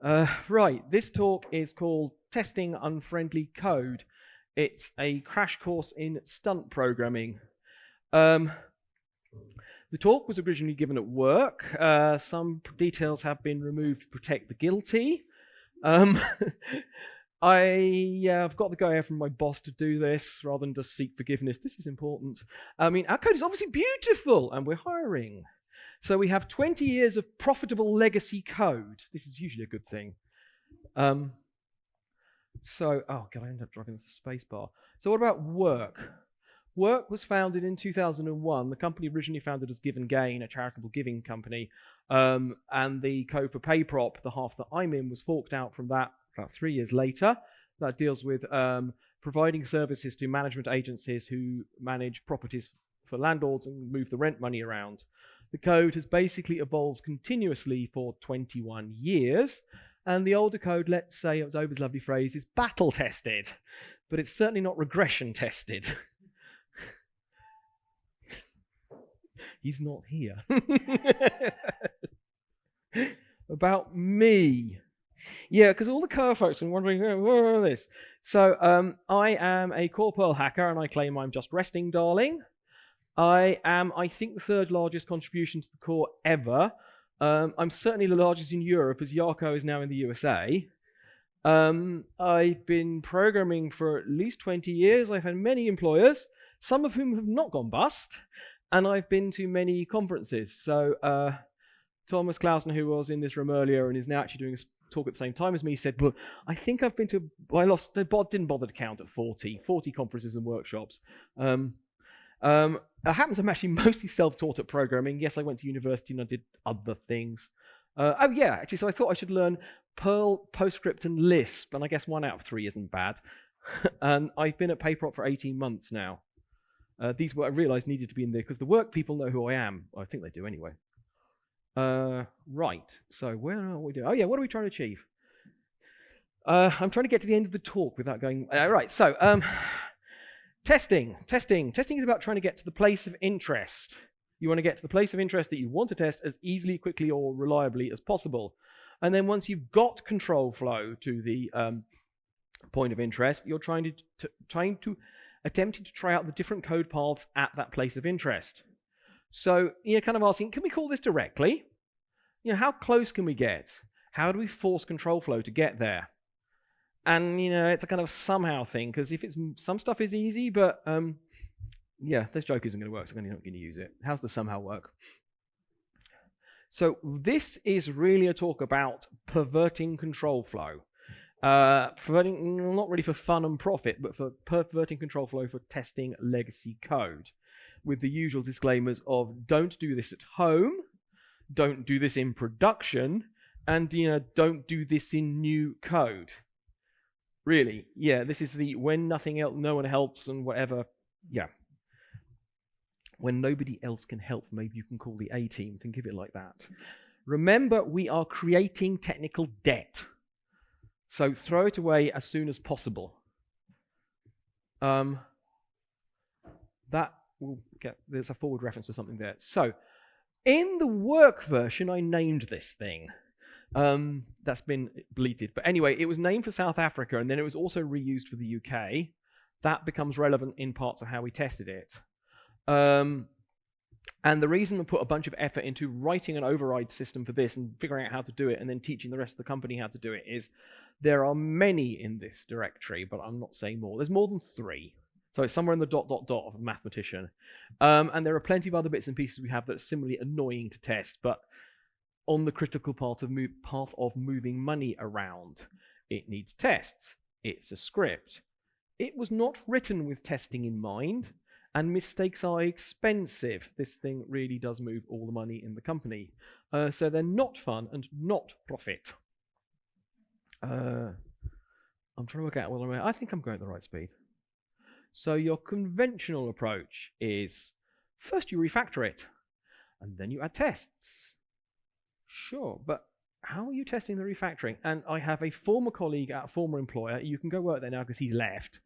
Right, this talk is called Testing Unfriendly Code. It's a crash course in stunt programming. The talk was originally given at work. Some details have been removed to protect the guilty. I've got the go-ahead from my boss to do this rather than just seek forgiveness. This is important. I mean, our code is obviously beautiful and we're hiring. So we have 20 years of profitable legacy code. This is usually a good thing. Oh God, I ended up driving this space bar. So what about work? Work was founded in 2001. The company originally founded as Give and Gain, a charitable giving company. And the code for PayProp, the half that I'm in, was forked out from that about 3 years later. That deals with providing services to management agencies who manage properties for landlords and move the rent money around. The code has basically evolved continuously for 21 years. And the older code, let's say, it was Over's lovely phrase, is battle tested. But it's certainly not regression tested. He's not here. About me. Yeah, because all the Koha folks are wondering, what are this? So I am a core Perl hacker, and I claim I'm just resting, darling. I am, I think, the third largest contribution to the core ever. I'm certainly the largest in Europe, as Yarko is now in the USA. I've been programming for at least 20 years. I've had many employers, some of whom have not gone bust, and I've been to many conferences. So Thomas Clausen, who was in this room earlier and is now actually doing a talk at the same time as me, said, well, I think I've been to, I didn't bother to count at 40 conferences and workshops. It happens I'm actually mostly self-taught at programming. Yes, I went to university and I did other things. Oh yeah, actually, so I thought I should learn Perl, PostScript, and Lisp, and I guess 1 out of 3 isn't bad. And I've been at PayProp for 18 months now. These were I realized needed to be in there because the work people know who I am. I think they do anyway. Right, so where are we doing? Oh yeah, what are we trying to achieve? I'm trying to get to the end of the talk without going... right, so... Testing is about trying to get to the place of interest. You want to get to the place of interest that you want to test as easily, quickly, or reliably as possible. And then once you've got control flow to the point of interest, you're attempting to try out the different code paths at that place of interest. So you're kind of asking, can we call this directly? You know, how close can we get? How do we force control flow to get there? And, you know, it's a kind of somehow thing, because if it's some stuff is easy, but yeah, this joke isn't going to work, so I'm not going to use it. How's the somehow work? So this is really a talk about perverting control flow. Perverting, not really for fun and profit, but for perverting control flow for testing legacy code, with the usual disclaimers of don't do this at home, don't do this in production, and, you know, don't do this in new code. Really, yeah, this is the when nothing else, no one helps and whatever, yeah. When nobody else can help, maybe you can call the A-team, think of it like that. Remember, we are creating technical debt. So throw it away as soon as possible. That will get, there's a forward reference to something there. So in the work version, I named this thing. That's been deleted. But anyway, it was named for South Africa, and then it was also reused for the UK. That becomes relevant in parts of how we tested it. And the reason I put a bunch of effort into writing an override system for this and figuring out how to do it and then teaching the rest of the company how to do it is there are many in this directory, but I'm not saying more. There's more than 3. So it's somewhere in the ... of a mathematician. And there are plenty of other bits and pieces we have that are similarly annoying to test, but on the critical path of moving money around. It needs tests. It's a script. It was not written with testing in mind, and mistakes are expensive. This thing really does move all the money in the company. So they're not fun and not profit. I'm trying to work out whether I think I'm going at the right speed. So your conventional approach is first you refactor it, and then you add tests. Sure, but how are you testing the refactoring? And I have a former colleague at a former employer. You can go work there now because he's left.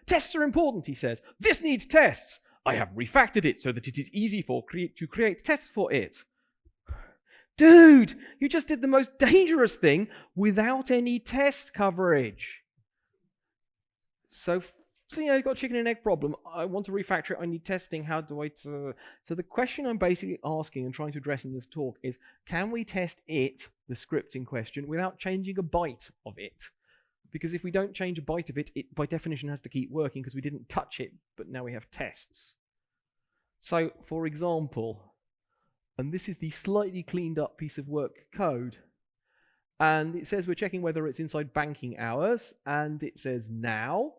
Tests are important, he says. This needs tests. I have refactored it so that it is easy to create tests for it. Dude, you just did the most dangerous thing without any test coverage. So you've got a chicken and egg problem. I want to refactor it. I need testing. How do I... So the question I'm basically asking and trying to address in this talk is, can we test it, the script in question, without changing a byte of it? Because if we don't change a byte of it, it by definition has to keep working because we didn't touch it, but now we have tests. So, for example, and this is the slightly cleaned up piece of work code, and it says we're checking whether it's inside banking hours, and it says now,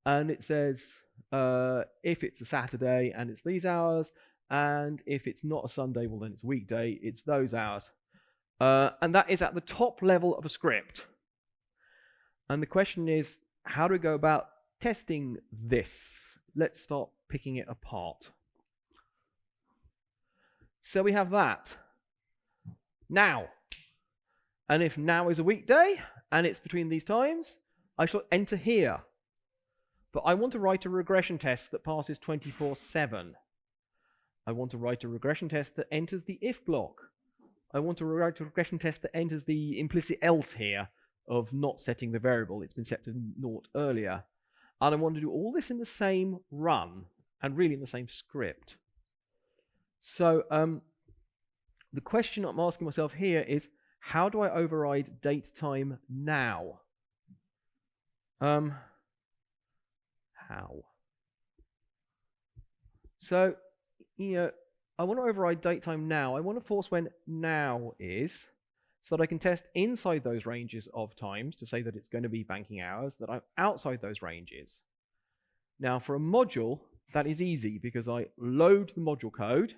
and it says if it's a Saturday and it's these hours, and if it's not a Sunday, well then it's a weekday, it's those hours. And that is at the top level of a script. And the question is, how do we go about testing this? Let's start picking it apart. So we have that. Now. And if now is a weekday, and it's between these times, I shall enter here. But I want to write a regression test that passes 24/7. I want to write a regression test that enters the if block. I want to write a regression test that enters the implicit else here of not setting the variable. It's been set to 0 earlier. And I want to do all this in the same run, and really in the same script. So the question I'm asking myself here is, how do I override date time now? How? So, I want to override date time now. I want to force when now is, so that I can test inside those ranges of times to say that it's going to be banking hours, that I'm outside those ranges. Now, for a module, that is easy because I load the module code,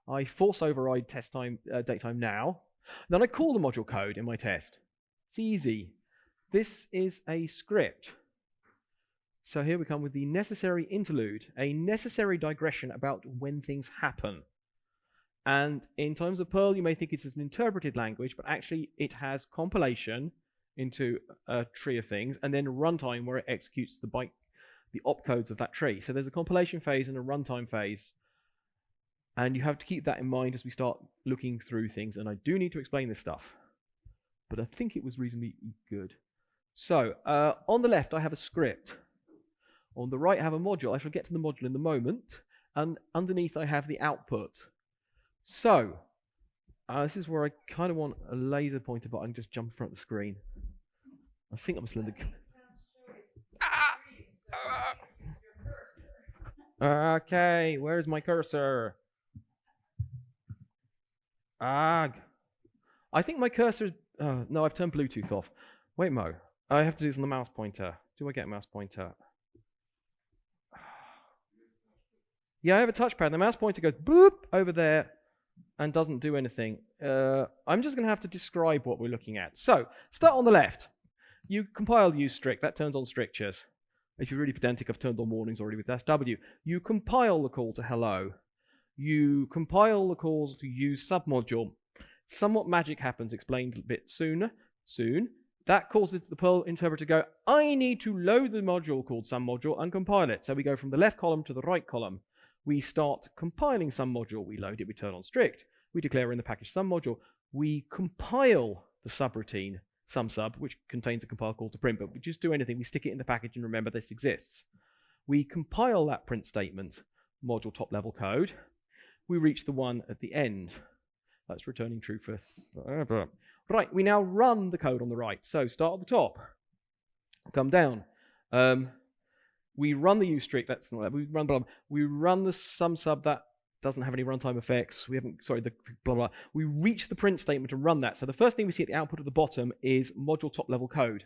I force override test time, date time now, then I call the module code in my test. It's easy. This is a script. So here we come with the necessary interlude, a necessary digression about when things happen. And in terms of Perl, you may think it's an interpreted language, but actually it has compilation into a tree of things, and then runtime where it executes the opcodes of that tree. So there's a compilation phase and a runtime phase. And you have to keep that in mind as we start looking through things. And I do need to explain this stuff, but I think it was reasonably good. So on the left, I have a script. On the right, I have a module. I shall get to the module in the moment. And underneath, I have the output. So this is where I kind of want a laser pointer, but I can just jump in front of the screen. I think I'm still in the... Okay, where's my cursor? I think my cursor is... no, I've turned Bluetooth off. Wait, Mo. I have to do this on the mouse pointer. Do I get a mouse pointer? Yeah, I have a touchpad. The mouse pointer goes boop over there and doesn't do anything. I'm just going to have to describe what we're looking at. So, start on the left. You compile use strict. That turns on strictures. If you're really pedantic, I've turned on warnings already with -w. You compile the call to hello. You compile the call to use submodule. Somewhat magic happens, explained a bit soon. That causes the Perl interpreter to go, I need to load the module called submodule and compile it. So we go from the left column to the right column. We start compiling submodule. We load it. We turn on strict. We declare in the package submodule. We compile the subroutine sumsub, which contains a compile call to print, but we just do anything. We stick it in the package and remember this exists. We compile that print statement, module top level code. We reach the one at the end. That's returning true for... Right, we now run the code on the right. So start at the top, come down. We run the use strict. That's not that. We run blah, blah. We run the sumsub that doesn't have any runtime effects. We haven't. Sorry, the blah blah. We reach the print statement and run that. So the first thing we see at the output at the bottom is module top level code.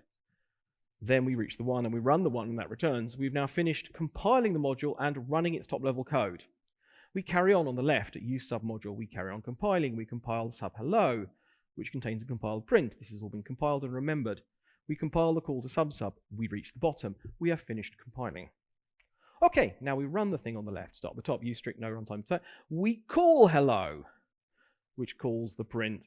Then we reach the one and we run the one and that returns. We've now finished compiling the module and running its top level code. We carry on the left at use submodule. We carry on compiling. We compile the sub hello, which contains a compiled print. This has all been compiled and remembered. We compile the call to subsub. We reach the bottom. We have finished compiling. Okay, now we run the thing on the left. Start at the top. Use strict no runtime. We call hello, which calls the print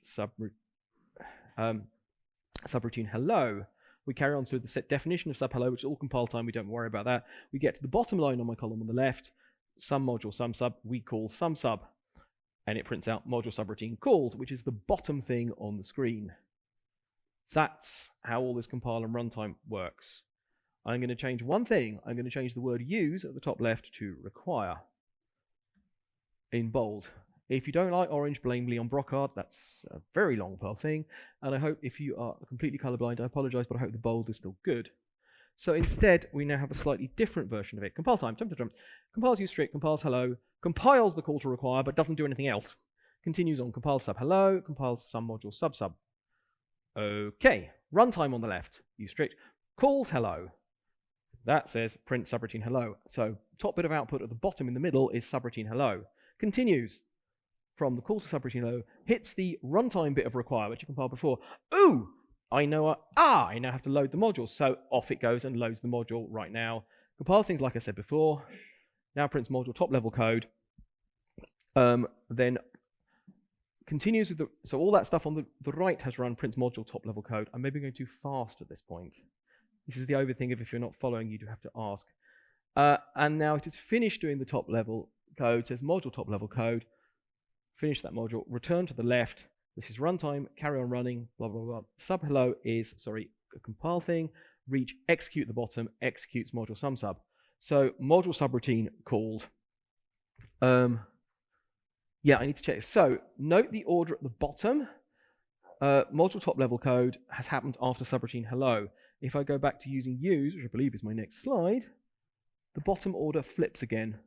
subroutine hello. We carry on through the set definition of sub hello, which is all compile time. We don't worry about that. We get to the bottom line on my column on the left. Sum module sum sub. We call sum sub. and it prints out module subroutine called, which is the bottom thing on the screen. That's how all this compile and runtime works. I'm going to change one thing. I'm going to change the word use at the top left to require in bold. If you don't like orange, blame Leon Brocard. That's a very long Perl thing. And I hope if you are completely colorblind, I apologize, but I hope the bold is still good. So instead, we now have a slightly different version of it. Compile time, compiles use strict, compiles hello, compiles the call to require, but doesn't do anything else. Continues on, compiles sub hello, compiles some module sub sub. Okay, runtime on the left, use strict, calls hello. That says print subroutine hello. So top bit of output at the bottom in the middle is subroutine hello. Continues from the call to subroutine hello, hits the runtime bit of require, which you compiled before. Ooh, I now have to load the module. So off it goes and loads the module right now. Compiles things like I said before. Now prints module top level code. Then continues with so all that stuff on the right has run prints module top level code. I'm maybe going too fast at this point. This is the over thing of if you're not following, you do have to ask. And now it is finished doing the top level code, says module top level code, finish that module, return to the left, this is runtime, carry on running, blah, blah, blah. Sub hello is, sorry, a compile thing, reach, execute the bottom, executes module sum sub. So module subroutine called. Yeah, I need to check. So note the order at the bottom. Module top level code has happened after subroutine hello. If I go back to using use, which I believe is my next slide, the bottom order flips again.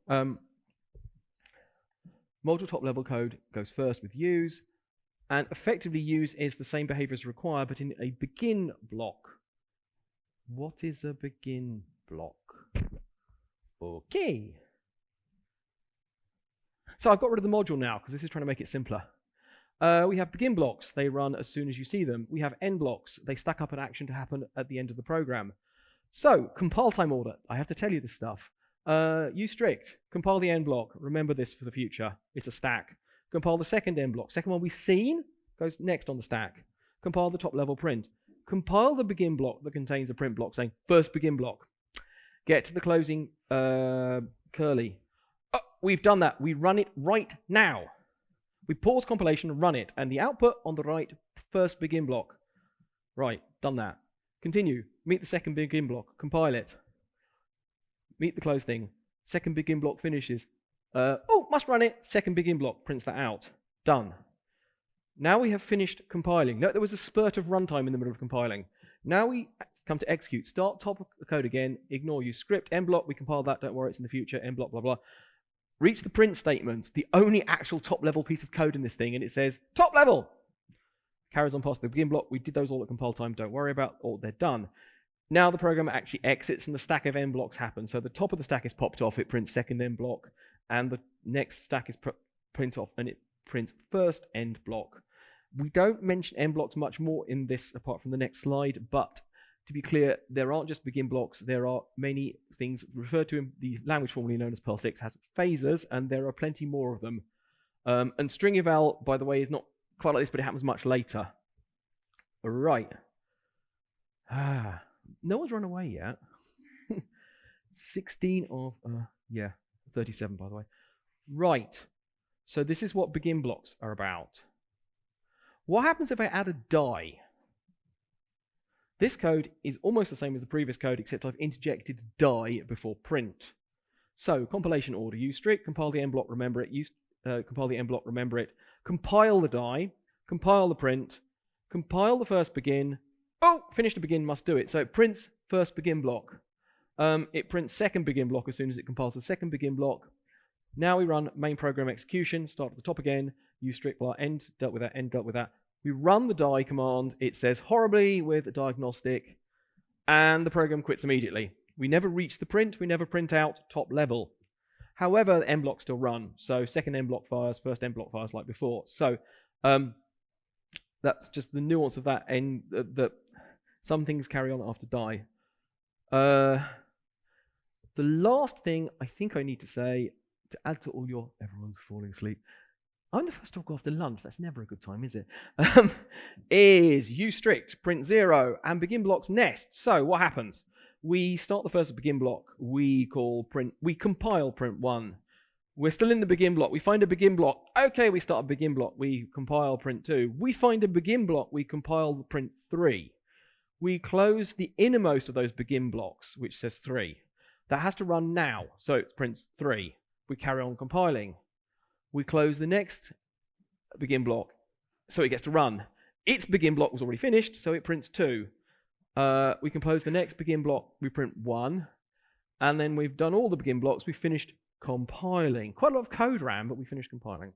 Module top level code goes first with use, and effectively use is the same behavior as require, but in a begin block. What is a begin block? Okay. So I've got rid of the module now because this is trying to make it simpler. We have begin blocks. They run as soon as you see them. We have end blocks. They stack up an action to happen at the end of the program. So compile time order. I have to tell you this stuff. Use strict. Compile the end block. Remember this for the future. It's a stack. Compile the second end block. Second one we've seen goes next on the stack. Compile the top level print. Compile the begin block that contains a print block saying first begin block. Get to the closing curly. Oh, we've done that. We run it right now. We pause compilation, run it, and the output on the right, first begin block. Right, done that. Continue. Meet the second begin block. Compile it. Meet the close thing. Second begin block finishes. Oh, must run it. Second begin block prints that out. Done. Now we have finished compiling. Note there was a spurt of runtime in the middle of compiling. Now we come to execute. Start top of the code again. Ignore use script. End block. We compiled that. Don't worry, it's in the future. End block, blah, blah. Reach the print statement, the only actual top level piece of code in this thing, and it says top level. Carries on past the begin block. We did those all at compile time. Don't worry about all. They're done. Now the program actually exits and the stack of end blocks happen. So the top of the stack is popped off. It prints second end block, and the next stack is print off, and it prints first end block. We don't mention end blocks much more in this apart from the next slide, but to be clear, there aren't just begin blocks. There are many things referred to in the language formerly known as Perl 6 has phasers, and there are plenty more of them. And string eval, by the way, is not quite like this, but it happens much later. Right. No one's run away yet. 16 of, 37, by the way. Right. So this is what begin blocks are about. What happens if I add a die? This code is almost the same as the previous code, except I've interjected die before print. So compilation order, use strict, compile the end block, remember it, compile the end block, remember it, compile the die, compile the print, compile the first begin. Oh, finish the begin, must do it. So it prints first begin block. It prints second begin block as soon as it compiles the second begin block. Now we run main program execution, start at the top again, use strict, blah, end dealt with that, end dealt with that. We run the die command, it says horribly with a diagnostic, and the program quits immediately. We never reach the print, we never print out top level. However, the end blocks still run, so second end block fires, first end block fires like before. So that's just the nuance of that, and that some things carry on after die. The last thing I think I need to say, to add to all your, everyone's falling asleep, I'm the first to go after lunch, that's never a good time, is it? Is use strict, print 0, and begin blocks nest. So what happens? We start the first begin block, we compile print 1. We're still in the begin block. We find a begin block. Okay, we start a begin block. We compile print 2. We find a begin block. We compile the print 3. We close the innermost of those begin blocks, which says 3. That has to run now, so it prints 3. We carry on compiling. We close the next begin block, so it gets to run. Its begin block was already finished, so it prints 2. We compose the next begin block. We print 1. And then we've done all the begin blocks. We finished compiling. Quite a lot of code ran, but we finished compiling.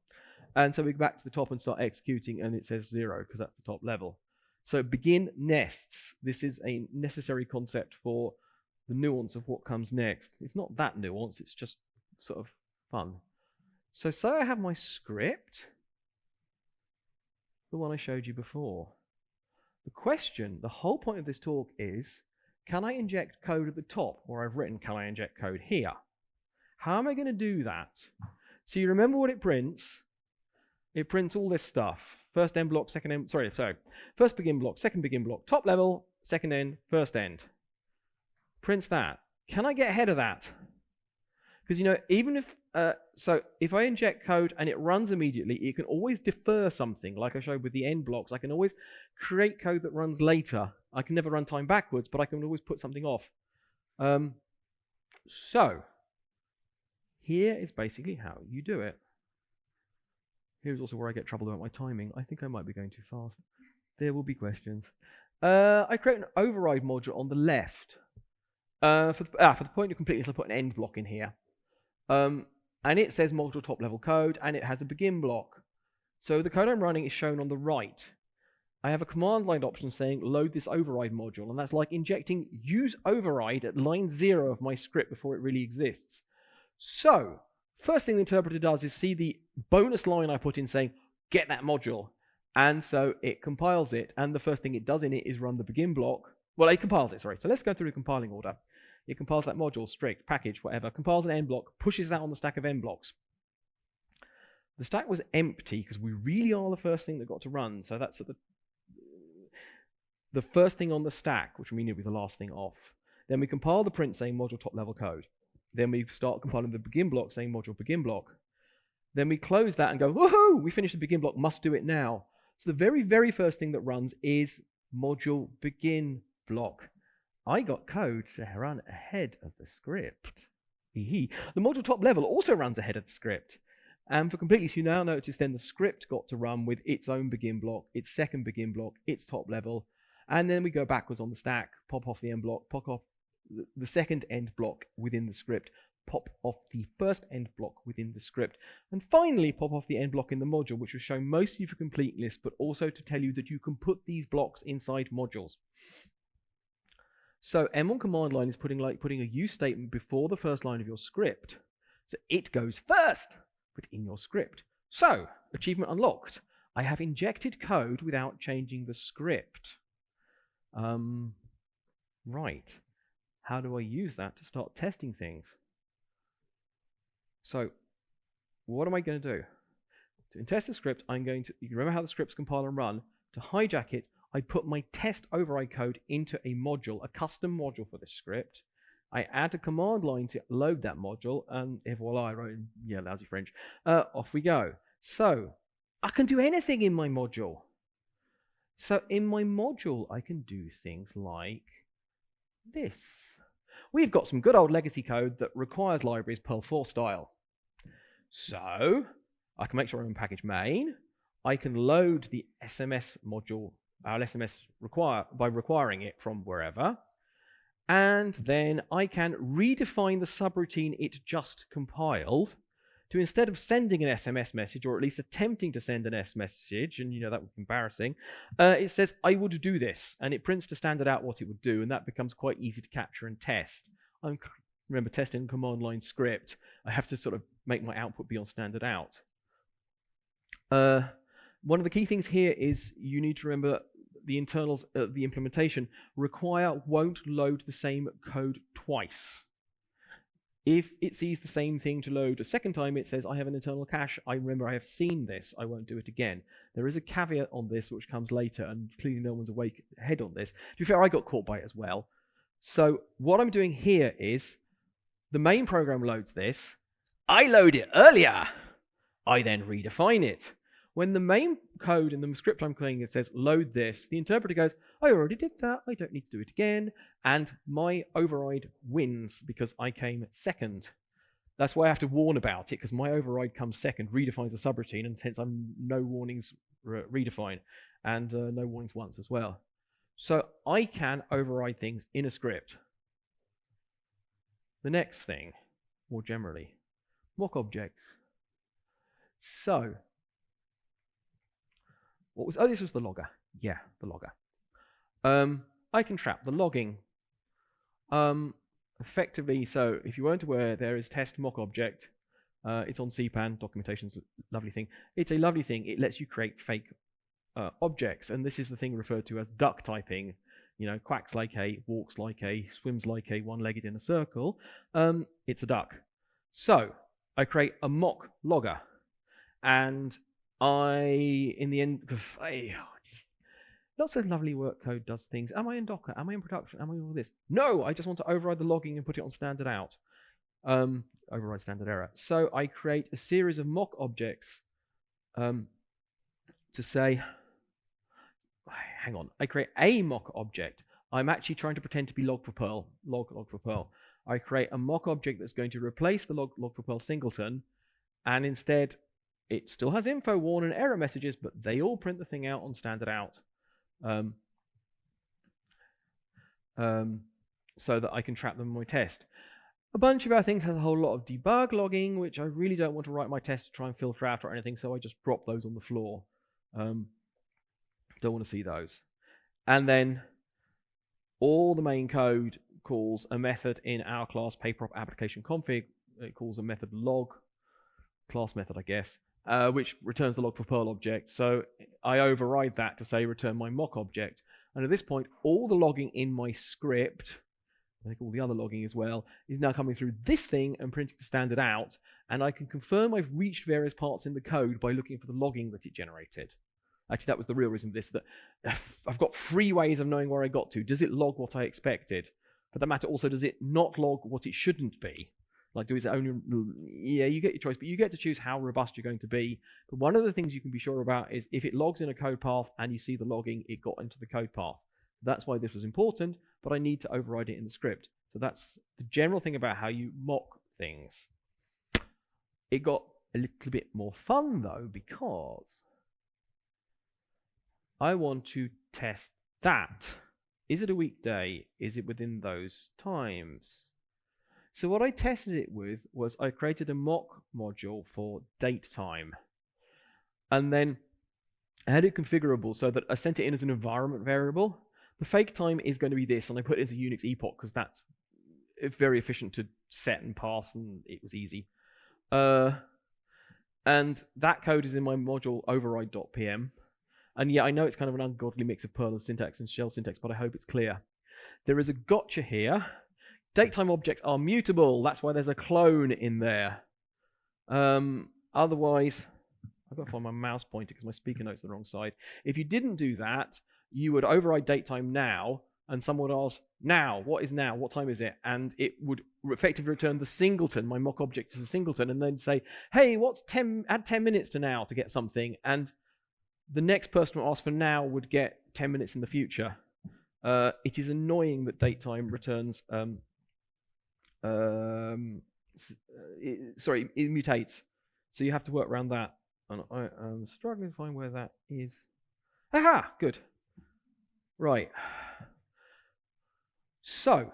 And so we go back to the top and start executing, and it says 0 because that's the top level. So begin nests. This is a necessary concept for the nuance of what comes next. It's not that nuanced, it's just sort of fun. So say I have my script, the one I showed you before. The question, the whole point of this talk is, can I inject code at the top where I've written, can I inject code here? How am I going to do that? So you remember what it prints? It prints all this stuff. First end block, second end, first begin block, second begin block, top level, second end, first end. Prints that. Can I get ahead of that? Because, you know, even if, if I inject code and it runs immediately, it can always defer something, like I showed with the end blocks. I can always create code that runs later. I can never run time backwards, but I can always put something off. So, here is basically how you do it. Here's also where I get trouble about my timing. I think I might be going too fast. There will be questions. I create an override module on the left. For the point of completeness, I put an end block in here. And it says module top level code, and it has a begin block. So the code I'm running is shown on the right. I have a command line option saying load this override module, and that's like injecting use override at line 0 of my script before it really exists. So, first thing the interpreter does is see the bonus line I put in saying get that module. And so it compiles it, and the first thing it does in it is run the begin block. Well, it compiles it, sorry. So let's go through the compiling order. It compiles that module, strict, package, whatever, compiles an end block, pushes that on the stack of end blocks. The stack was empty because we really are the first thing that got to run. So that's at the first thing on the stack, which will mean it'll be the last thing off. Then we compile the print saying module top level code. Then we start compiling the begin block saying module begin block. Then we close that and go, woohoo, we finished the begin block, must do it now. So the very, very first thing that runs is module begin block. I got code to run ahead of the script. The module top level also runs ahead of the script. And for completeness, you now notice then the script got to run with its own begin block, its second begin block, its top level. And then we go backwards on the stack, pop off the end block, pop off the second end block within the script, pop off the first end block within the script, and finally pop off the end block in the module, which was shown mostly for completeness, but also to tell you that you can put these blocks inside modules. So M1 command line is putting a use statement before the first line of your script. So it goes first, but in your script. So, achievement unlocked. I have injected code without changing the script. Right. How do I use that to start testing things? So, what am I going to do? To test the script, I'm going to, you remember how the scripts compile and run? To hijack it, I put my test override code into a module, a custom module for this script. I add a command line to load that module, and voila, I wrote in, yeah, lousy French. Off we go. So, I can do anything in my module. So, in my module, I can do things like this. We've got some good old legacy code that requires libraries Perl 4 style. So, I can make sure I'm in package main. I can load the SMS module, our SMS by requiring it from wherever. And then I can redefine the subroutine it just compiled to, instead of sending an SMS message, or at least attempting to send an SMS message, and you know that would be embarrassing, it says, I would do this, and it prints to standard out what it would do, and that becomes quite easy to capture and test. Remember, testing command line script, I have to sort of make my output be on standard out. One of the key things here is you need to remember the internals of the implementation. Require won't load the same code twice. If it sees the same thing to load a second time, it says, I have an internal cache. I remember I have seen this. I won't do it again. There is a caveat on this which comes later, and clearly no one's awake ahead on this. To be fair, I got caught by it as well. So what I'm doing here is the main program loads this, I load it earlier. I then redefine it. When the main code in the script I'm playing it says load this, the interpreter goes, I already did that, I don't need to do it again, and my override wins because I came second. That's why I have to warn about it, because my override comes second, redefines a subroutine, and hence I'm no warnings redefine, and no warnings once as well. So I can override things in a script. The next thing, more generally, mock objects. So, what was, this was the logger. Yeah, the logger. I can trap the logging. Effectively, so if you weren't aware, there is test mock object. It's on CPAN, documentation's a lovely thing. It's a lovely thing. It lets you create fake objects, and this is the thing referred to as duck typing. You know, quacks like a, walks like a, swims like a, one-legged in a circle. It's a duck. So I create a mock logger, and in the end, because lots of lovely work code does things. Am I in Docker? Am I in production? Am I in all this? No, I just want to override the logging and put it on standard out. Override standard error. So I create a series of mock objects to say, hang on, I create a mock object. I'm actually trying to pretend to be log4perl, log4perl. I create a mock object that's going to replace the log4perl singleton, and instead it still has info, warn, and error messages, but they all print the thing out on standard out. So that I can trap them in my test. A bunch of our things has a whole lot of debug logging, which I really don't want to write my test to try and filter out or anything, so I just drop those on the floor. Don't want to see those. And then all the main code calls a method in our class paperop application config. It calls a method log, class method, I guess, which returns the log4perl object. So I override that to say return my mock object. And at this point, all the logging in my script, I think all the other logging as well, is now coming through this thing and printing the standard out. And I can confirm I've reached various parts in the code by looking for the logging that it generated. Actually, that was the real reason for this, that I've got 3 ways of knowing where I got to. Does it log what I expected? For that matter, also, does it not log what it shouldn't be? Like, do its own, yeah, you get your choice, but you get to choose how robust you're going to be. But one of the things you can be sure about is if it logs in a code path and you see the logging, it got into the code path. That's why this was important, but I need to override it in the script. So that's the general thing about how you mock things. It got a little bit more fun, though, because I want to test that. Is it a weekday? Is it within those times? So what I tested it with was I created a mock module for date time. And then I had it configurable so that I sent it in as an environment variable. The fake time is going to be this, and I put it as a Unix epoch because that's very efficient to set and pass, and it was easy. And that code is in my module override.pm. And yeah, I know it's kind of an ungodly mix of Perl syntax and shell syntax, but I hope it's clear. There is a gotcha here. Datetime objects are mutable. That's why there's a clone in there. Otherwise, I've got to find my mouse pointer because my speaker note's the wrong side. If you didn't do that, you would override datetime now, and someone would ask, now, what is now? What time is it? And it would effectively return the singleton. My mock object is a singleton, and then say, hey, add 10 minutes to now to get something. And the next person who asks for now would get 10 minutes in the future. It is annoying that datetime returns, it mutates. So you have to work around that. And I am struggling to find where that is. Aha, good. Right. So,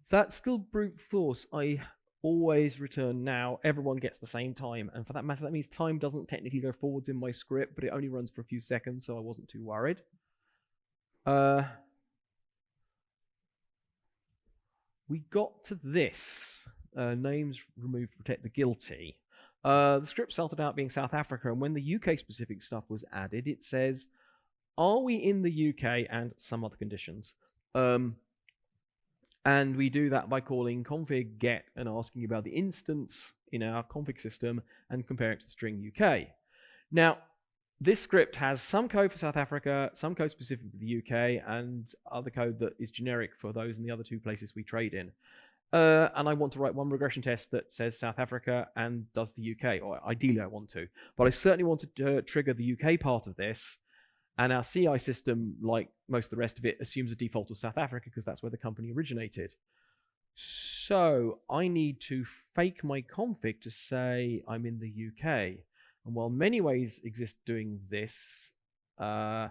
that's still brute force. I always return now. Everyone gets the same time. And for that matter, that means time doesn't technically go forwards in my script, but it only runs for a few seconds, so I wasn't too worried. We got to this. Names removed to protect the guilty. The script started out being South Africa, and when the UK-specific stuff was added, it says, are we in the UK and some other conditions? And we do that by calling config get and asking about the instance in our config system and compare it to string UK. Now, this script has some code for South Africa, some code specific for the UK, and other code that is generic for those in the other 2 places we trade in. and I want to write one regression test that says South Africa and does the UK, or ideally I want to. But I certainly want to trigger the UK part of this, and our CI system, like most of the rest of it, assumes a default of South Africa because that's where the company originated. So I need to fake my config to say I'm in the UK. And while many ways exist doing this, I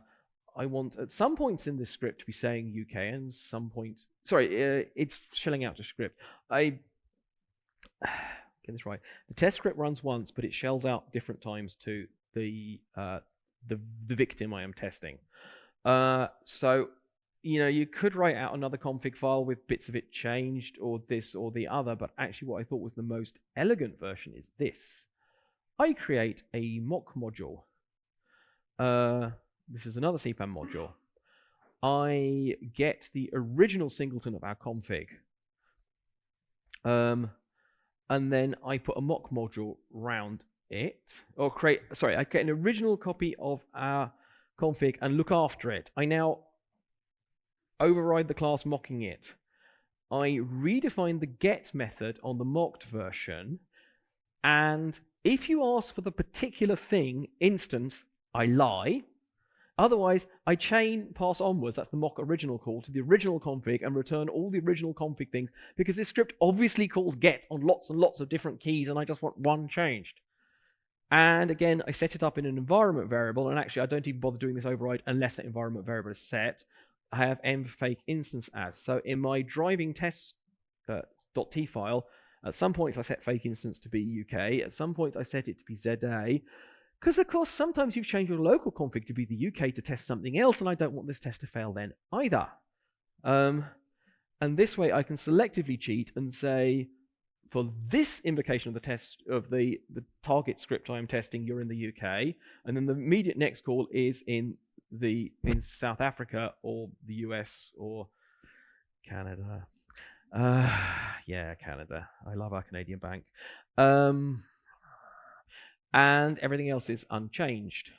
want at some points in this script to be saying UK and some point. Sorry, it's shelling out to script. I get this right. The test script runs once, but it shells out different times to the victim I am testing. So you could write out another config file with bits of it changed or this or the other, but actually what I thought was the most elegant version is this. I create a mock module. This is another CPAN module. I get the original singleton of our config. And then I put a mock module around it. I get an original copy of our config and look after it. I now override the class mocking it. I redefine the get method on the mocked version. And if you ask for the particular thing, instance, I lie. Otherwise, I chain pass onwards, that's the mock original call, to the original config and return all the original config things, because this script obviously calls get on lots and lots of different keys, and I just want one changed. And again, I set it up in an environment variable, and actually I don't even bother doing this override unless that environment variable is set. I have mfake instance as. So in my driving test .t file, at some points I set fake instance to be UK, at some points I set it to be ZA, because, of course, sometimes you've changed your local config to be the UK to test something else, and I don't want this test to fail then either. And this way I can selectively cheat and say, for this invocation of the test of the target script I am testing, you're in the UK, and then the immediate next call is in South Africa or the US or Canada. Yeah, Canada. I love our Canadian bank. And everything else is unchanged.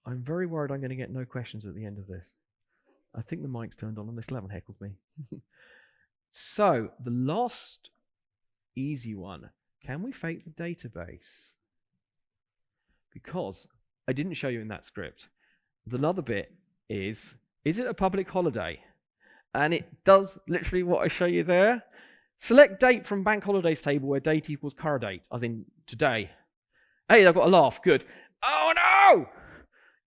I'm very worried I'm going to get no questions at the end of this. I think the mic's turned on and they still haven't heckled me. So, the last easy one. Can we fake the database? Because I didn't show you in that script. The other bit is it a public holiday? And it does literally what I show you there. Select date from bank holidays table where date equals current date, as in today. Hey, I've got a laugh. Good. Oh, no!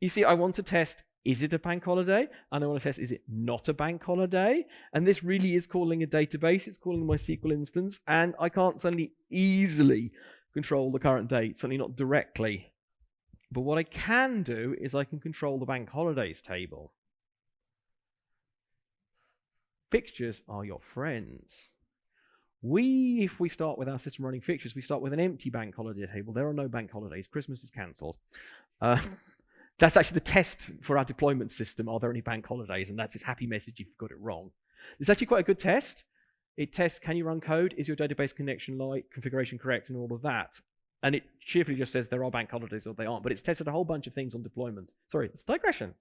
You see, I want to test, is it a bank holiday? And I want to test, is it not a bank holiday? And this really is calling a database. It's calling my SQL instance. And I can't suddenly easily control the current date, certainly not directly. But what I can do is I can control the bank holidays table. Fixtures are your friends. If we start with our system running fixtures, we start with an empty bank holiday table. There are no bank holidays. Christmas is cancelled. That's actually the test for our deployment system. Are there any bank holidays? And that's this happy message if you've got it wrong. It's actually quite a good test. It tests, can you run code? Is your database connection configuration correct and all of that? And it cheerfully just says there are bank holidays or they aren't. But it's tested a whole bunch of things on deployment. Sorry, it's digression.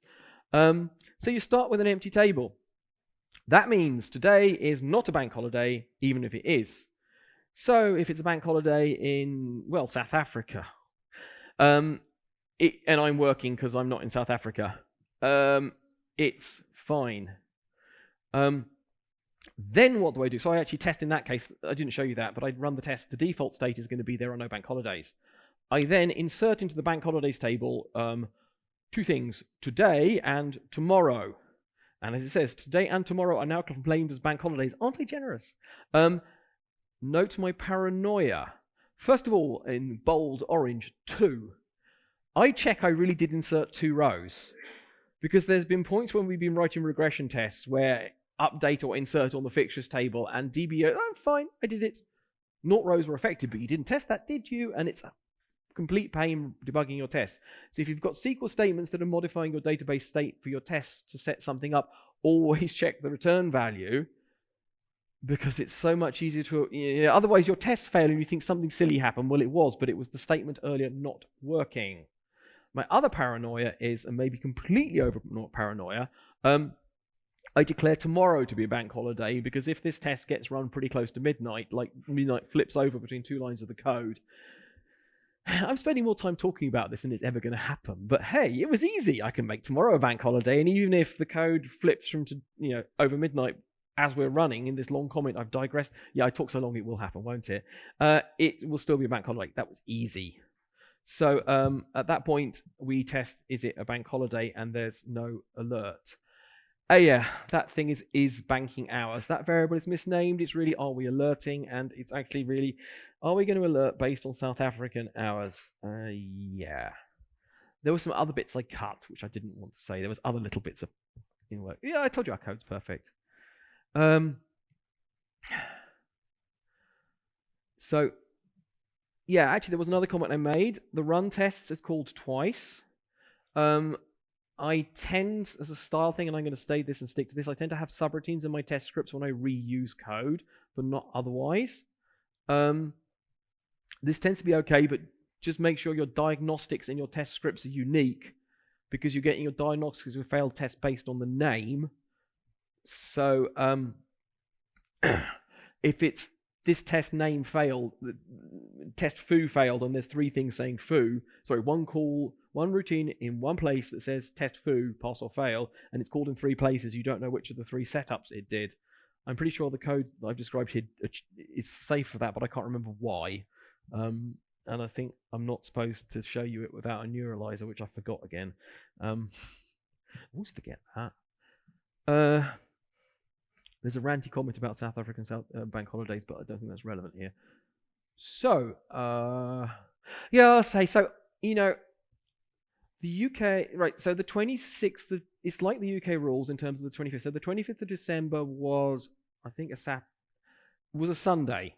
So you start with an empty table. That means today is not a bank holiday, even if it is. So if it's a bank holiday in, well, South Africa, and I'm working because I'm not in South Africa, it's fine. Then what do I do? So I actually test in that case. I didn't show you that, but I run the test. The default state is going to be there are no bank holidays. I then insert into the bank holidays table two things, today and tomorrow. And as it says, today and tomorrow are now claimed as bank holidays. Aren't they generous? Note my paranoia. First of all, in bold orange, 2. I check I really did insert 2 rows. Because there's been points when we've been writing regression tests where update or insert on the fixtures table and DBO, oh, fine, I did it. 0 rows were affected, but you didn't test that, did you? And it's a complete pain debugging your tests. So if you've got SQL statements that are modifying your database state for your tests to set something up, always check the return value, because it's so much easier to, otherwise your tests fail and you think something silly happened. Well, it was, but it was the statement earlier not working. My other paranoia is, and maybe completely over paranoia, I declare tomorrow to be a bank holiday because if this test gets run pretty close to midnight, like midnight flips over between two lines of the code, I'm spending more time talking about this than it's ever going to happen. But hey, it was easy. I can make tomorrow a bank holiday, and even if the code flips from over midnight as we're running in this long comment, I've digressed. Yeah, I talk so long, it will happen, won't it? It will still be a bank holiday. That was easy. So at that point, we test, is it a bank holiday? And there's no alert. Yeah, that thing is banking hours. That variable is misnamed. It's really, are we alerting? And it's actually really, are we going to alert based on South African hours? Yeah. There were some other bits I cut, which I didn't want to say. There was other little bits of in work. Yeah, I told you our code's perfect. So, yeah, actually, there was another comment I made. The run tests is called twice. I tend, as a style thing, and I'm going to state this and stick to this, I tend to have subroutines in my test scripts when I reuse code, but not otherwise. This tends to be okay, but just make sure your diagnostics in your test scripts are unique, because you're getting your diagnostics with failed test based on the name. So if it's this test name failed, test foo failed, and there's three things saying foo, sorry, one routine in one place that says test foo, pass or fail, and it's called in three places, you don't know which of the three setups it did. I'm pretty sure the code that I've described here is safe for that, but I can't remember why. And I think I'm not supposed to show you it without a neuralizer, which I forgot again. I always forget that. There's a ranty comment about South African bank holidays, but I don't think that's relevant here. So, yeah, I'll say, so, the UK, right, so the 26th, it's like the UK rules in terms of the 25th. So the 25th of December was, I think, was a Sunday.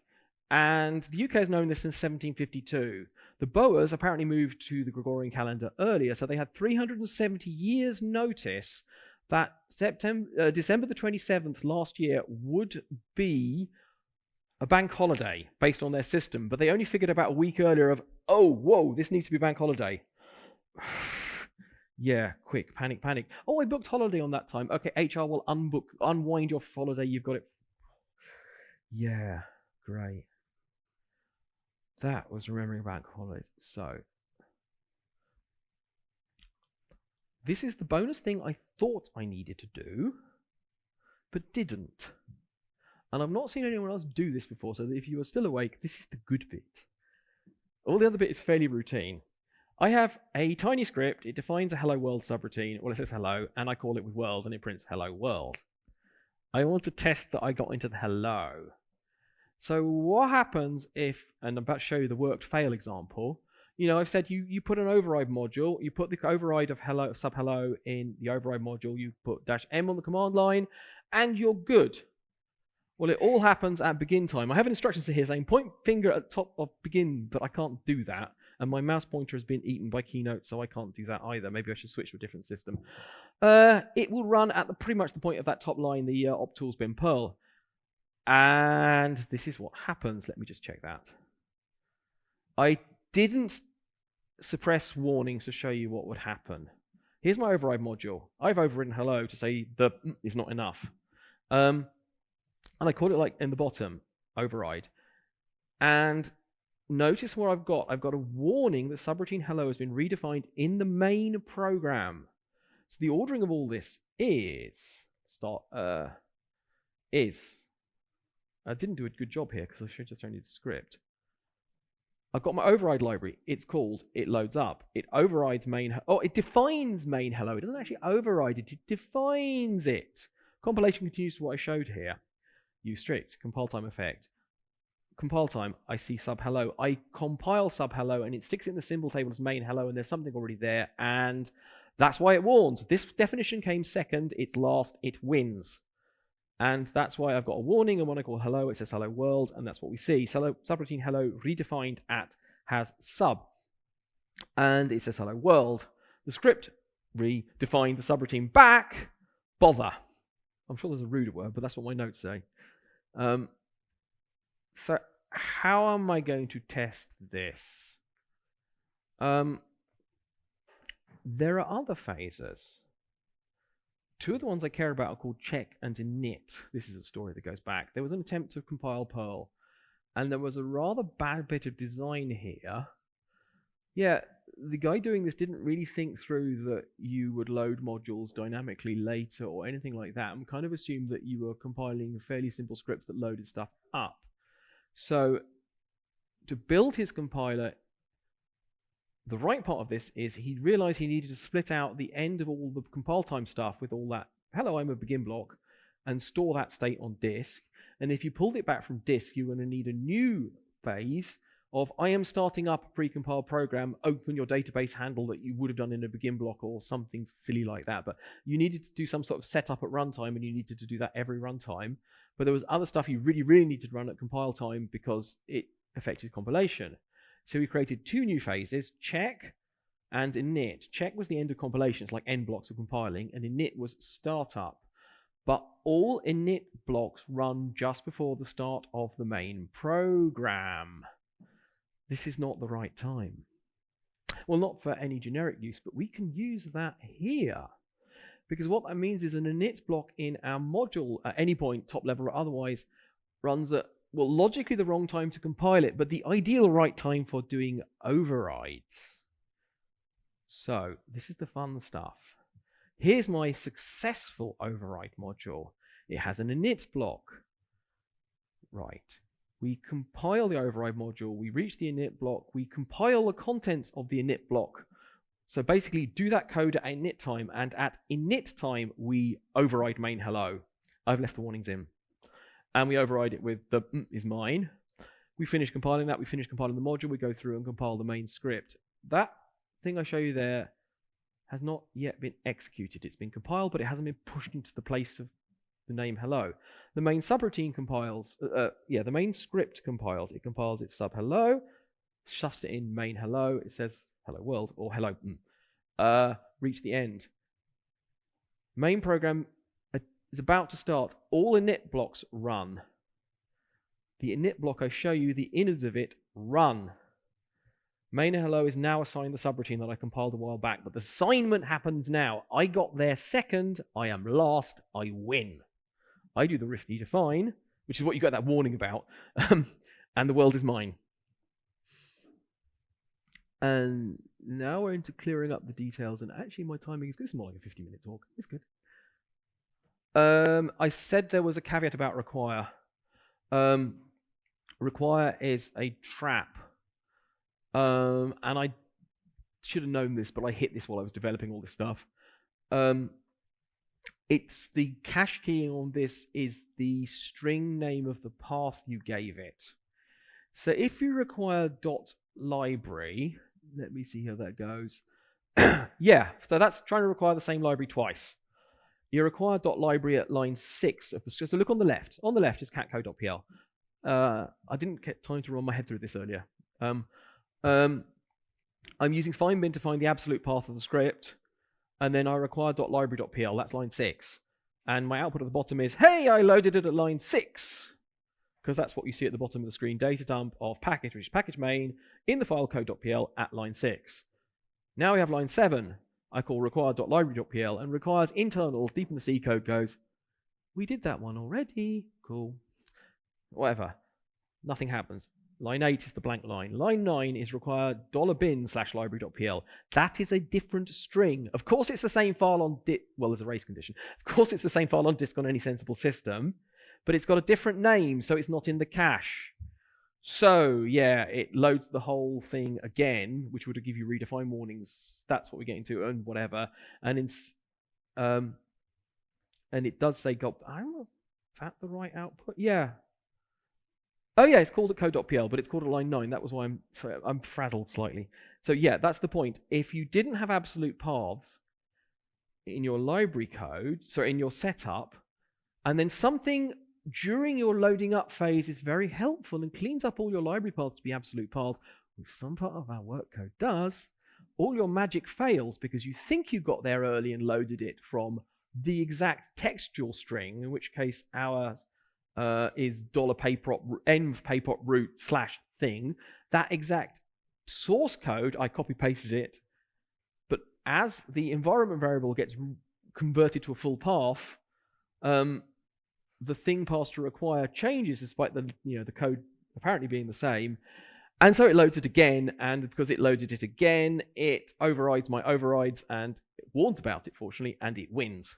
And the UK has known this since 1752. The Boers apparently moved to the Gregorian calendar earlier, so they had 370 years' notice that December the 27th last year would be a bank holiday based on their system, but they only figured about a week earlier of, oh, whoa, this needs to be bank holiday. Yeah, quick, panic. Oh, I booked holiday on that time. Okay, HR will unwind your holiday. You've got it. Yeah, great. That was remembering bank holidays. So, this is the bonus thing I thought I needed to do, but didn't. And I've not seen anyone else do this before, so if you are still awake, this is the good bit. All the other bit is fairly routine. I have a tiny script. It defines a hello world subroutine. Well, it says hello, and I call it with world, and it prints hello world. I want to test that I got into the hello. So what happens if, and I'm about to show you the worked fail example. I've said you put an override module, you put the override of hello sub hello in the override module, you put -m on the command line, and you're good. Well, it all happens at begin time. I have an instruction set here saying point finger at the top of begin, but I can't do that. And my mouse pointer has been eaten by Keynote, so I can't do that either. Maybe I should switch to a different system. It will run at pretty much the point of that top line, the op tools bin Perl. And this is what happens. Let me just check that. I didn't suppress warnings to show you what would happen. Here's my override module. I've overridden hello to say the is not enough. And I call it like in the bottom, override. And notice what I've got. I've got a warning that subroutine hello has been redefined in the main program. So the ordering of all this is I didn't do a good job here because I should just only the script. I've got my override library. It's called, it loads up. It overrides main, it defines main hello. It doesn't actually override it, it defines it. Compilation continues to what I showed here. Use strict, compile time effect. Compile time, I see sub hello. I compile sub hello and it sticks it in the symbol table as main hello and there's something already there and that's why it warns. This definition came second, it's last, it wins. And that's why I've got a warning, and when I call hello, it says hello world, and that's what we see. So subroutine hello redefined at has sub. And it says hello world. The script redefined the subroutine back, bother. I'm sure there's a ruder word, but that's what my notes say. So how am I going to test this? There are other phases two of the ones I care about are called check and init. This is a story that goes back. There was an attempt to compile Perl, and there was a rather bad bit of design here. Yeah, the guy doing this didn't really think through that you would load modules dynamically later or anything like that, and kind of assumed that you were compiling fairly simple scripts that loaded stuff up. So to build his compiler, the right part of this is he realized he needed to split out the end of all the compile time stuff with all that hello, I'm a begin block, and store that state on disk. And if you pulled it back from disk, you're going to need a new phase of I am starting up a precompiled program, open your database handle that you would have done in a begin block or something silly like that. But you needed to do some sort of setup at runtime, and you needed to do that every runtime. But there was other stuff you really, really needed to run at compile time because it affected compilation. So we created two new phases, check and init. Check was the end of compilation, it's like end blocks of compiling, and init was startup. But all init blocks run just before the start of the main program. This is not the right time. Well, not for any generic use, but we can use that here. Because what that means is an init block in our module at any point, top level or otherwise, runs at, well, logically the wrong time to compile it, but the ideal right time for doing overrides. So this is the fun stuff. Here's my successful override module. It has an init block. Right. We compile the override module, we reach the init block, we compile the contents of the init block. So basically do that code at init time, and at init time we override main hello. I've left the warnings in. And we override it with the is mine. We finish compiling that, we finish compiling the module, we go through and compile the main script. That thing I show you there has not yet been executed. It's been compiled, but it hasn't been pushed into the place of the name hello. The main subroutine compiles, the main script compiles. It compiles its sub hello, stuffs it in main hello, it says hello world or hello, reach the end. Main program is about to start. All init blocks run. The init block I show you, the innards of it, run. Main hello is now assigned the subroutine that I compiled a while back, but the assignment happens now. I got there second, I am last, I win. I do the rift define, which is what you got that warning about, and the world is mine. And now we're into clearing up the details, and actually my timing is good. It's more like a 50-minute talk. It's good. I said there was a caveat about require. Require is a trap. And I should have known this, but I hit this while I was developing all this stuff. It's the cache key on this is the string name of the path you gave it. So if you require .library, let me see how that goes. Yeah, so that's trying to require the same library twice. You require .library at line 6 of the script. So look on the left. On the left is catcode.pl. I didn't get time to run my head through this earlier. I'm using findbin to find the absolute path of the script, and then I require .library.pl, that's line 6. And my output at the bottom is, hey, I loaded it at line 6, because that's what you see at the bottom of the screen, data dump of package, which is package main, in the file code.pl at line 6. Now we have line 7. I call require.library.pl, and requires internal, deep in the C code goes, we did that one already, cool. Whatever, nothing happens. Line 8 is the blank line. Line 9 is require $bin/library.pl. That is a different string. Of course, it's the same file on disk. Well, there's a race condition. Of course, it's the same file on disk on any sensible system, but it's got a different name, so it's not in the cache. So, yeah, it loads the whole thing again, which would give you redefine warnings. That's what we're getting to, and whatever. And it does say, God, I don't know, is that the right output? Yeah. Oh yeah, it's called at code.pl, but it's called at line 9. That was why I'm frazzled slightly. So yeah, that's the point. If you didn't have absolute paths in your library code, so in your setup, and then something during your loading up phase is very helpful and cleans up all your library paths to be absolute paths, which some part of our work code does, all your magic fails because you think you got there early and loaded it from the exact textual string, in which case our is $env root /thing. That exact source code, I copy pasted it, but as the environment variable gets converted to a full path, the thing passed to require changes despite the the code apparently being the same. And so it loads it again, and because it loaded it again, it overrides my overrides and it warns about it, fortunately, and it wins.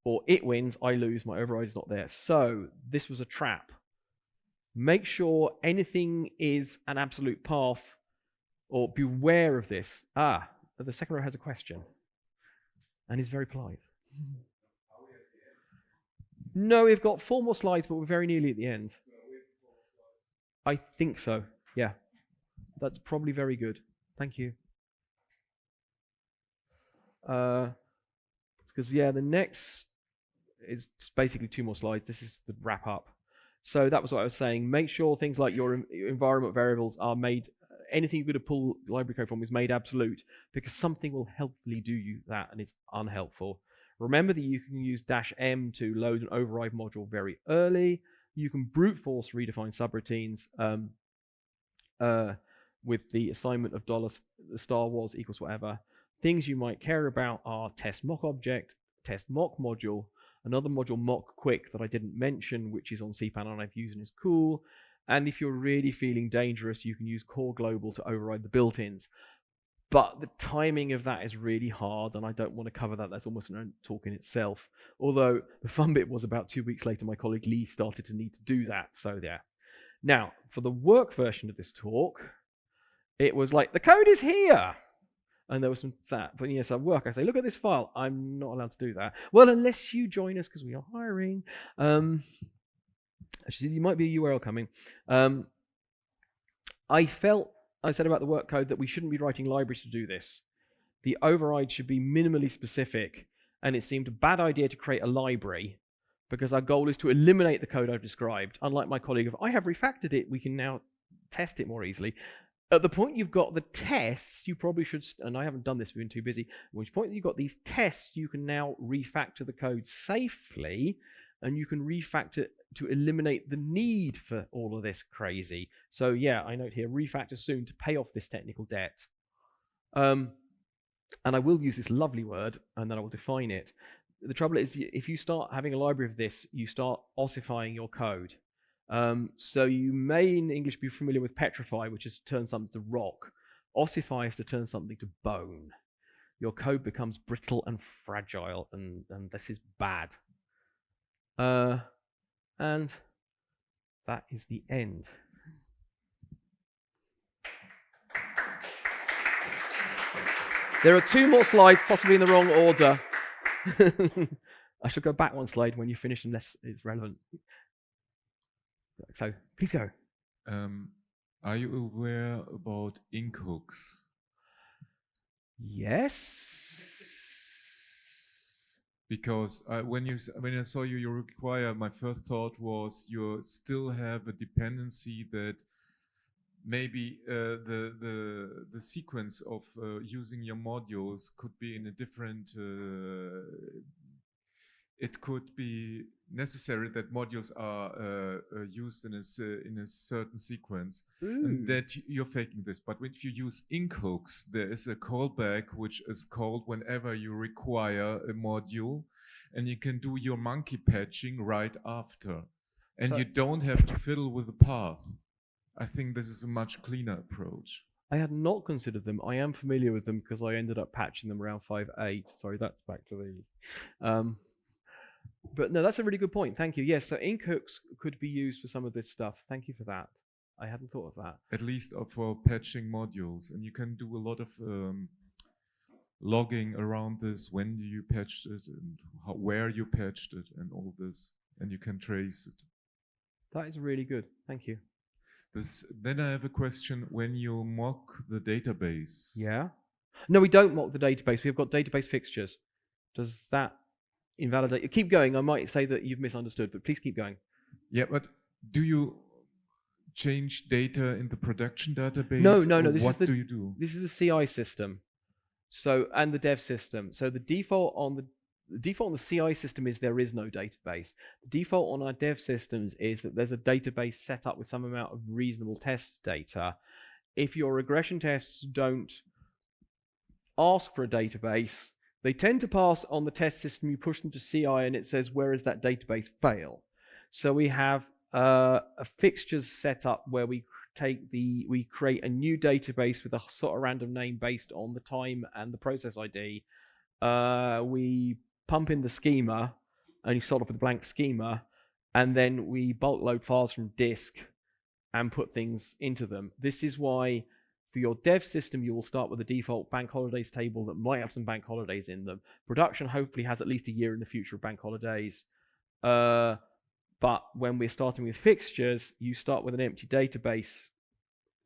Or it wins, I lose, my override is not there. So this was a trap. Make sure anything is an absolute path, or beware of this. The second row has a question, and is very polite. No, we've got 4 more slides, but we're very nearly at the end. I think so, yeah. That's probably very good. Thank you. Because, yeah, the next is basically 2 more slides. This is the wrap up. So that was what I was saying. Make sure things like your environment variables are made, anything you're going to pull library code from is made absolute, because something will helpfully do you that, and it's unhelpful. Remember that you can use -m to load an override module very early. You can brute force redefine subroutines with the assignment of $Star Wars equals whatever. Things you might care about are test mock object, test mock module, another module mock quick that I didn't mention, which is on cpan and I've used and is cool. And if you're really feeling dangerous, you can use core global to override the built-ins. But the timing of that is really hard, and I don't want to cover that. That's almost an own talk in itself. Although the fun bit was about 2 weeks later, my colleague Lee started to need to do that. So yeah. Now, for the work version of this talk, it was like, the code is here. And there was some that. But yes, at work, I say, look at this file. I'm not allowed to do that. Well, unless you join us, because we are hiring. Actually, there might be a URL coming. I said about the work code that we shouldn't be writing libraries to do this. The override should be minimally specific, and it seemed a bad idea to create a library because our goal is to eliminate the code I've described. Unlike my colleague, if I have refactored it, we can now test it more easily. At the point you've got the tests, you probably should, and I haven't done this, we've been too busy. At which point you've got these tests, you can now refactor the code safely, and you can refactor to eliminate the need for all of this crazy. So yeah, I note here, refactor soon to pay off this technical debt. And I will use this lovely word, and then I will define it. The trouble is, if you start having a library of this, you start ossifying your code. So you may in English be familiar with petrify, which is to turn something to rock. Ossify is to turn something to bone. Your code becomes brittle and fragile, and this is bad. And that is the end. There are 2 more slides, possibly in the wrong order. I should go back 1 slide when you finish, unless it's relevant. So, please go. Are you aware about ink hooks? Yes. Because when I saw you require, my first thought was you still have a dependency that maybe the sequence of using your modules could be in a different. It could be necessary that modules are used in a certain sequence, and that you're faking this. But if you use ink hooks, there is a callback which is called whenever you require a module, and you can do your monkey patching right after, and you don't have to fiddle with the path. I think this is a much cleaner approach. I had not considered them. I am familiar with them because I ended up patching them around 5.8. Sorry, that's back to the... But no, that's a really good point. Thank you. Yes, so ink hooks could be used for some of this stuff. Thank you for that. I hadn't thought of that. At least for patching modules. And you can do a lot of logging around this. When you patched it and where you patched it and all this. And you can trace it. That is really good. Thank you. Then I have a question. When you mock the database. Yeah. No, we don't mock the database. We've got database fixtures. Does that invalidate? Keep going. I might say that you've misunderstood, but please keep going. Yeah, but do you change data in the production database? No. What do you do? This is the CI system, and the dev system. So the default on the CI system is there is no database. The default on our dev systems is that there's a database set up with some amount of reasonable test data. If your regression tests don't ask for a database, They tend to pass on the test system. You push them to CI, and it says, where is that database fail? So we have a fixtures set up where we create a new database with a sort of random name based on the time and the process ID. We pump in the schema, and you start off with a blank schema, and then we bulk load files from disk and put things into them. This is why for your dev system, you will start with a default bank holidays table that might have some bank holidays in them. Production hopefully has at least a year in the future of bank holidays. But when we're starting with fixtures, you start with an empty database.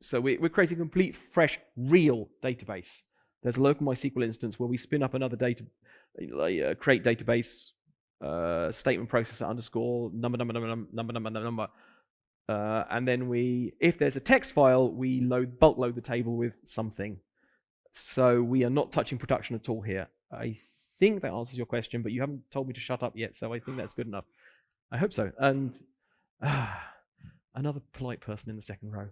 So we're creating a complete, fresh, real database. There's a local MySQL instance where we spin up another create database, statement processor underscore number. And then if there's a text file, we bulk load the table with something. So we are not touching production at all here. I think that answers your question, but you haven't told me to shut up yet, so I think that's good enough. I hope so. And another polite person in the second row.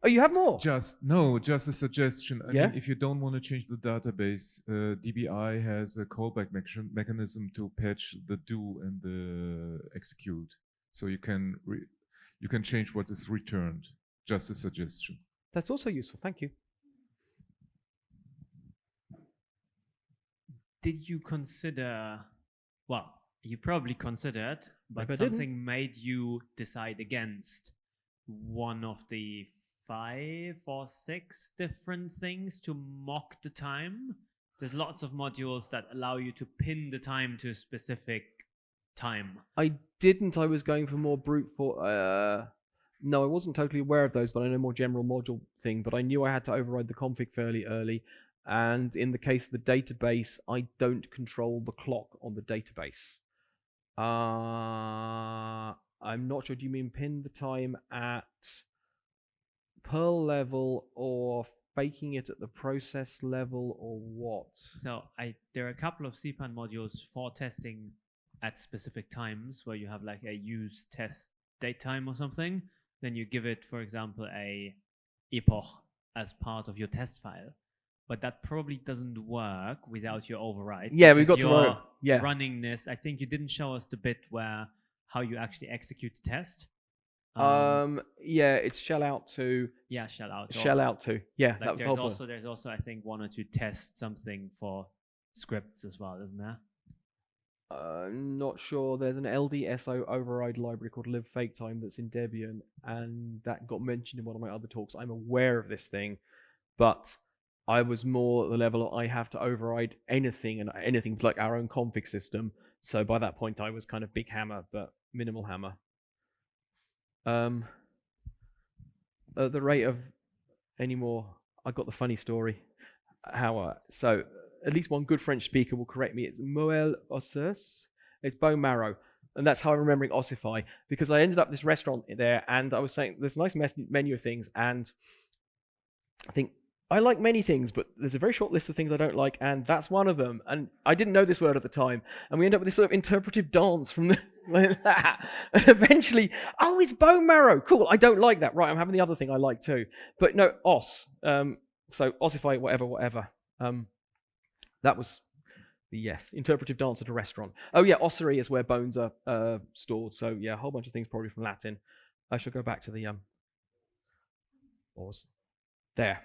Oh, you have more? Just a suggestion. I mean, if you don't want to change the database, DBI has a callback mechanism to patch the do and the execute. So you can change what is returned. Just a suggestion. That's also useful. Thank you. Did you consider, well, you probably considered, but something made you decide against one of the 5 or 6 different things to mock the time? There's lots of modules that allow you to pin the time to a specific time. I didn't. I was going for more brute force. No, I wasn't totally aware of those, but I know more general module thing. But I knew I had to override the config fairly early. And in the case of the database, I don't control the clock on the database. I'm not sure. Do you mean pin the time at Perl level or faking it at the process level or what? So there are a couple of CPAN modules for testing at specific times where you have like a use test date time or something. Then you give it, for example, a epoch as part of your test file. But that probably doesn't work without your override. Yeah, we've got to running this. I think you didn't show us the bit where how you actually execute the test. Yeah, it's shell out to. Yeah, shell out. Shell out to. Yeah, like that was the whole point. There's also I think 1 or 2 test something for scripts as well, isn't there? Not sure. There's an LDSO override library called live_fake_time that's in Debian, and that got mentioned in one of my other talks. I'm aware of this thing, but I was more at the level of I have to override anything and anything like our own config system. So by that point, I was kind of big hammer, but minimal hammer. At the rate of any more, I got the funny story. So at least one good French speaker will correct me. It's moelle osseuse. It's bone marrow. And that's how I'm remembering ossify, because I ended up this restaurant there and I was saying there's a nice menu of things, and I think I like many things, but there's a very short list of things I don't like, and that's one of them. And I didn't know this word at the time, and we end up with this sort of interpretive dance from the like that. And eventually, oh, it's bone marrow. Cool. I don't like that. Right, I'm having the other thing I like too. But no, so ossify, whatever. That was the interpretive dance at a restaurant. Oh yeah, ossuary is where bones are stored. So yeah, a whole bunch of things probably from Latin. I shall go back to the pause. There.